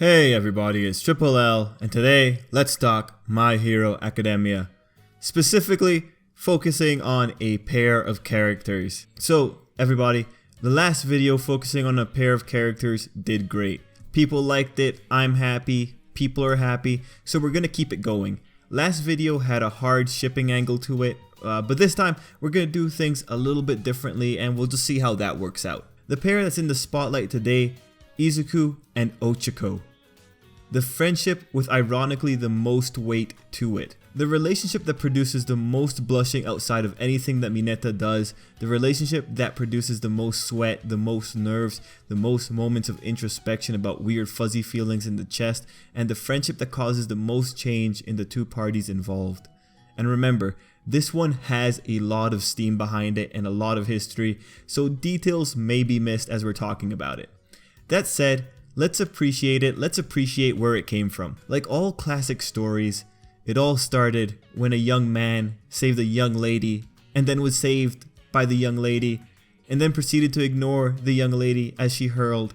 Hey everybody, it's Tripl-L, and today let's talk My Hero Academia, specifically focusing on a pair of characters. So everybody, the last video focusing on a pair of characters did great. People liked it, I'm happy, people are happy, so we're gonna keep it going. Last video had a hard shipping angle to it, but this time we're gonna do things a little bit differently and we'll just see how that works out. The pair that's in the spotlight today, Izuku and Ochako. The friendship with ironically the most weight to it. The relationship that produces the most blushing outside of anything that Mineta does. The relationship that produces the most sweat, the most nerves, the most moments of introspection about weird fuzzy feelings in the chest, and the friendship that causes the most change in the two parties involved. And remember, this one has a lot of steam behind it and a lot of history, so details may be missed as we're talking about it. That said, let's appreciate it, let's appreciate where it came from. Like all classic stories, it all started when a young man saved a young lady and then was saved by the young lady and then proceeded to ignore the young lady as she hurled.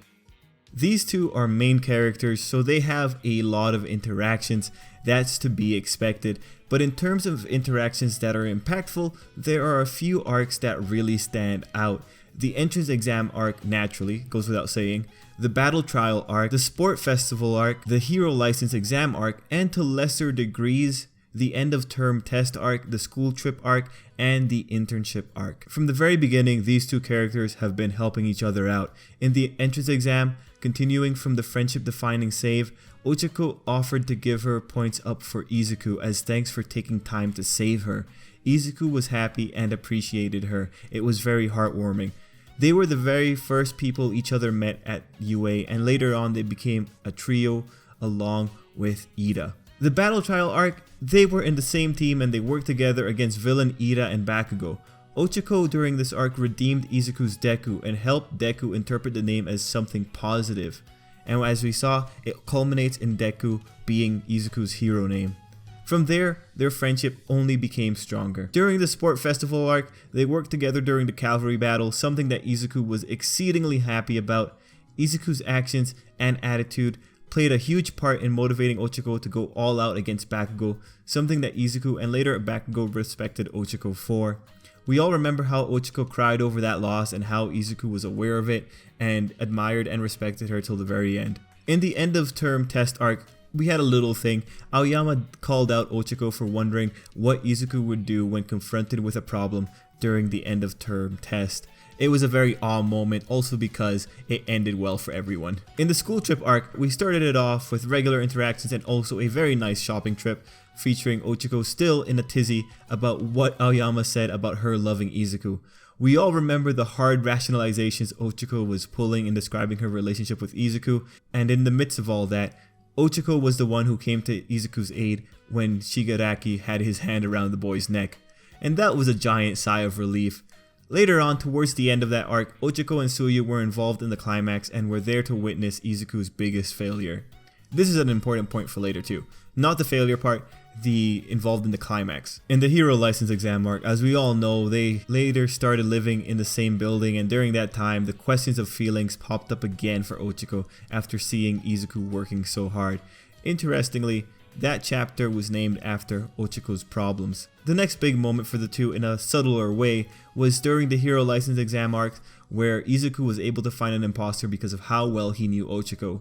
These two are main characters, so they have a lot of interactions. That's to be expected. But in terms of interactions that are impactful, there are a few arcs that really stand out. The entrance exam arc naturally, goes without saying, the battle trial arc, the sport festival arc, the hero license exam arc, and to lesser degrees, the end of term test arc, the school trip arc, and the internship arc. From the very beginning, these two characters have been helping each other out. In the entrance exam, continuing from the friendship defining save, Ochako offered to give her points up for Izuku as thanks for taking time to save her. Izuku was happy and appreciated her. It was very heartwarming. They were the very first people each other met at UA, and later on they became a trio along with Ida. The battle trial arc, they were in the same team and they worked together against villain Ida and Bakugo. Ochako during this arc redeemed Izuku's Deku and helped Deku interpret the name as something positive. And as we saw, it culminates in Deku being Izuku's hero name. From there, their friendship only became stronger. During the sport festival arc, they worked together during the cavalry battle, something that Izuku was exceedingly happy about. Izuku's actions and attitude played a huge part in motivating Ochako to go all out against Bakugo, something that Izuku and later Bakugo respected Ochako for. We all remember how Ochako cried over that loss and how Izuku was aware of it and admired and respected her till the very end. In the end of term test arc, we had a little thing. Aoyama called out Ochako for wondering what Izuku would do when confronted with a problem during the end of term test. It was a very awe moment, also because it ended well for everyone. In the school trip arc, we started it off with regular interactions and also a very nice shopping trip featuring Ochako still in a tizzy about what Aoyama said about her loving Izuku. We all remember the hard rationalizations Ochako was pulling in describing her relationship with Izuku, and in the midst of all that, Ochako was the one who came to Izuku's aid when Shigaraki had his hand around the boy's neck. And that was a giant sigh of relief. Later on, towards the end of that arc, Ochako and Suyu were involved in the climax and were there to witness Izuku's biggest failure. This is an important point for later too. Not the failure part, the involved in the climax. In the hero license exam arc, as we all know, they later started living in the same building, and during that time, the questions of feelings popped up again for Ochako after seeing Izuku working so hard. Interestingly, that chapter was named after Ochako's problems. The next big moment for the two in a subtler way was during the hero license exam arc, where Izuku was able to find an imposter because of how well he knew Ochako.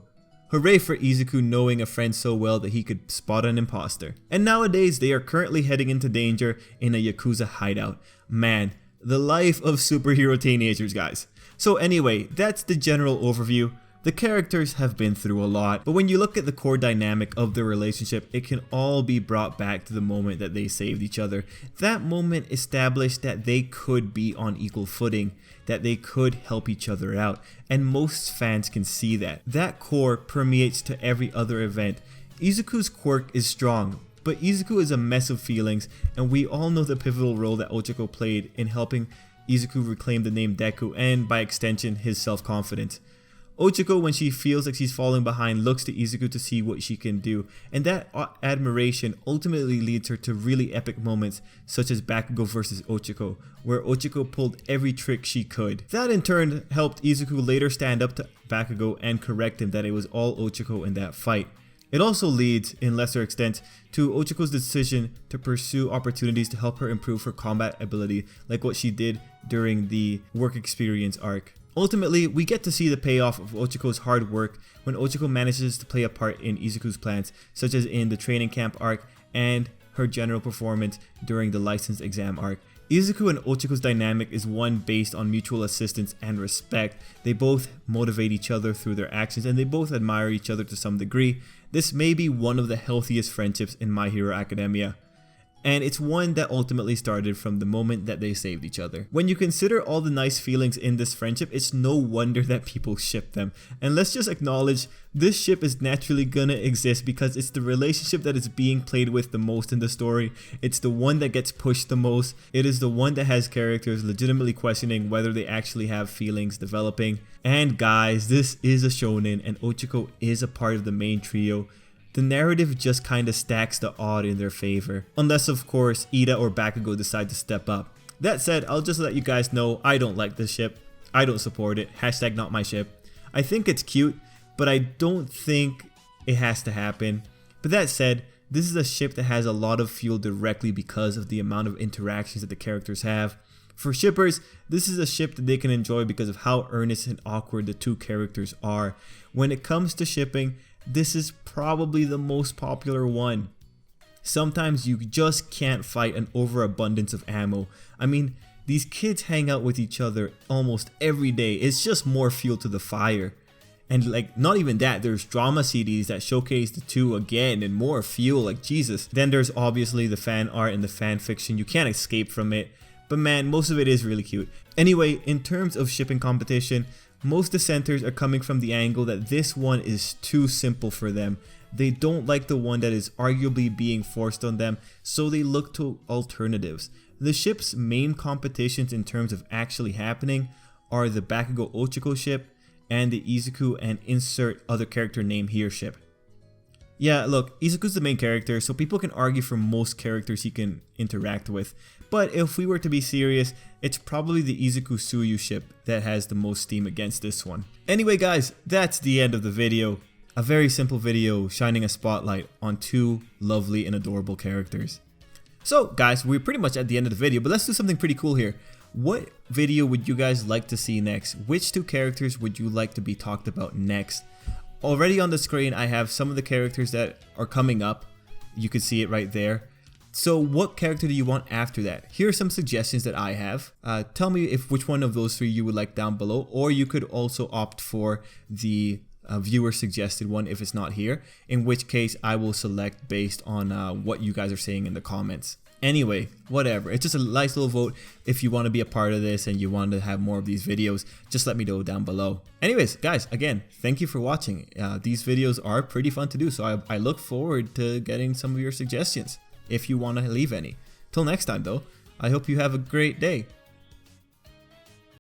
Hooray for Izuku knowing a friend so well that he could spot an imposter. And nowadays, they are currently heading into danger in a Yakuza hideout. Man, the life of superhero teenagers, guys. So anyway, that's the general overview. The characters have been through a lot, but when you look at the core dynamic of their relationship, it can all be brought back to the moment that they saved each other. That moment established that they could be on equal footing, that they could help each other out, and most fans can see that. That core permeates to every other event. Izuku's quirk is strong, but Izuku is a mess of feelings, and we all know the pivotal role that Ochako played in helping Izuku reclaim the name Deku and, by extension, his self-confidence. Ochako, when she feels like she's falling behind, looks to Izuku to see what she can do, and that admiration ultimately leads her to really epic moments such as Bakugo vs Ochako, where Ochako pulled every trick she could. That in turn helped Izuku later stand up to Bakugo and correct him that it was all Ochako in that fight. It also leads, in lesser extent, to Ochako's decision to pursue opportunities to help her improve her combat ability, like what she did during the work experience arc. Ultimately, we get to see the payoff of Ochako's hard work when Ochako manages to play a part in Izuku's plans, such as in the training camp arc and her general performance during the license exam arc. Izuku and Ochako's dynamic is one based on mutual assistance and respect. They both motivate each other through their actions and they both admire each other to some degree. This may be one of the healthiest friendships in My Hero Academia. And it's one that ultimately started from the moment that they saved each other. When you consider all the nice feelings in this friendship, it's no wonder that people ship them. And let's just acknowledge, this ship is naturally gonna exist because it's the relationship that is being played with the most in the story. It's the one that gets pushed the most. It is the one that has characters legitimately questioning whether they actually have feelings developing. And guys, this is a shonen and Ochako is a part of the main trio. The narrative just kinda stacks the odd in their favor. Unless of course Ida or Bakugo decide to step up. That said, I'll just let you guys know I don't like this ship. I don't support it. Hashtag not my ship. I think it's cute, but I don't think it has to happen. But that said, this is a ship that has a lot of fuel directly because of the amount of interactions that the characters have. For shippers, this is a ship that they can enjoy because of how earnest and awkward the two characters are. When it comes to shipping, this is probably the most popular one. Sometimes you just can't fight an overabundance of ammo. I mean, these kids hang out with each other almost every day. It's just more fuel to the fire. And like, not even that, there's drama CDs that showcase the two again and more fuel, like Jesus. Then there's obviously the fan art and the fan fiction. You can't escape from it. But man, most of it is really cute. Anyway, in terms of shipping competition, most dissenters are coming from the angle that this one is too simple for them. They don't like the one that is arguably being forced on them, so they look to alternatives. The ship's main competitions in terms of actually happening are the Bakugo Ochako ship and the Izuku and insert other character name here ship. Yeah, look, Izuku's the main character, so people can argue for most characters he can interact with. But if we were to be serious, it's probably the Izuku Tsuyu ship that has the most steam against this one. Anyway guys, that's the end of the video. A very simple video shining a spotlight on two lovely and adorable characters. So guys, we're pretty much at the end of the video, but let's do something pretty cool here. What video would you guys like to see next? Which two characters would you like to be talked about next? Already on the screen, I have some of the characters that are coming up. You can see it right there. So what character do you want after that? Here are some suggestions that I have. Tell me if which one of those three you would like down below, or you could also opt for the viewer suggested one if it's not here, in which case I will select based on what you guys are saying in the comments. Anyway, whatever. It's just a nice little vote. If you want to be a part of this and you want to have more of these videos, just let me know down below. Anyways, guys, again, thank you for watching. These videos are pretty fun to do, so I look forward to getting some of your suggestions if you want to leave any. Till next time though, I hope you have a great day.